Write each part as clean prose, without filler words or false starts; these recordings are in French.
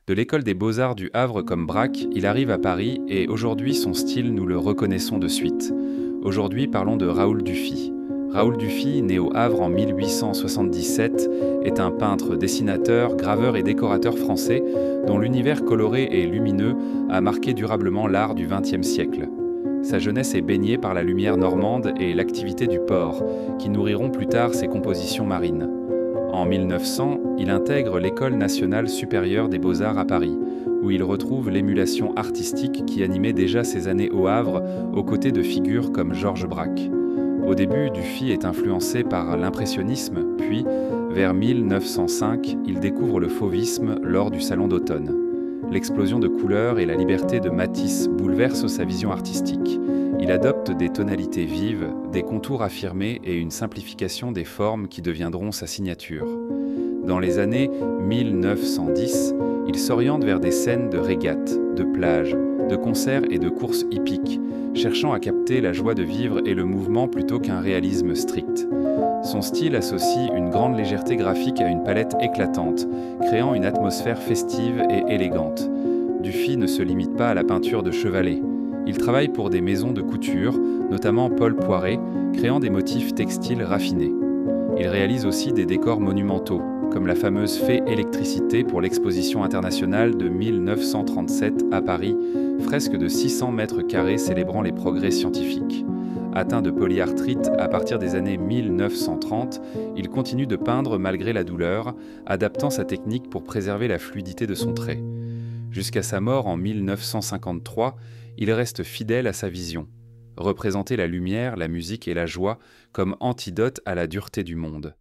De l'école des beaux-arts du Havre comme Braque, il arrive à Paris et aujourd'hui son style nous le reconnaissons de suite. Aujourd'hui parlons de Raoul Dufy. Raoul Dufy, né au Havre en 1877, est un peintre, dessinateur, graveur et décorateur français dont l'univers coloré et lumineux a marqué durablement l'art du XXe siècle. Sa jeunesse est baignée par la lumière normande et l'activité du port, qui nourriront plus tard ses compositions marines. En 1900, il intègre l'École nationale supérieure des beaux-arts à Paris, où il retrouve l'émulation artistique qui animait déjà ses années au Havre, aux côtés de figures comme Georges Braque. Au début, Dufy est influencé par l'impressionnisme, puis, vers 1905, il découvre le fauvisme lors du Salon d'automne. L'explosion de couleurs et la liberté de Matisse bouleversent sa vision artistique. Il adopte des tonalités vives, des contours affirmés et une simplification des formes qui deviendront sa signature. Dans les années 1910, il s'oriente vers des scènes de régates, de plages, de concerts et de courses hippiques, cherchant à capter la joie de vivre et le mouvement plutôt qu'un réalisme strict. Son style associe une grande légèreté graphique à une palette éclatante, créant une atmosphère festive et élégante. Dufy ne se limite pas à la peinture de chevalet. Il travaille pour des maisons de couture, notamment Paul Poiret, créant des motifs textiles raffinés. Il réalise aussi des décors monumentaux, comme la fameuse Fée Électricité pour l'exposition internationale de 1937 à Paris, fresque de 600 mètres carrés célébrant les progrès scientifiques. Atteint de polyarthrite à partir des années 1930, il continue de peindre malgré la douleur, adaptant sa technique pour préserver la fluidité de son trait. Jusqu'à sa mort en 1953, il reste fidèle à sa vision, représenter la lumière, la musique et la joie comme antidote à la dureté du monde.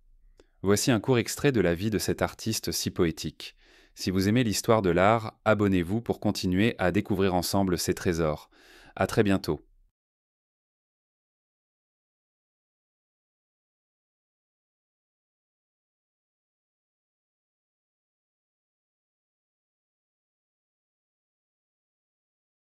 Voici un court extrait de la vie de cet artiste si poétique. Si vous aimez l'histoire de l'art, abonnez-vous pour continuer à découvrir ensemble ces trésors. À très bientôt.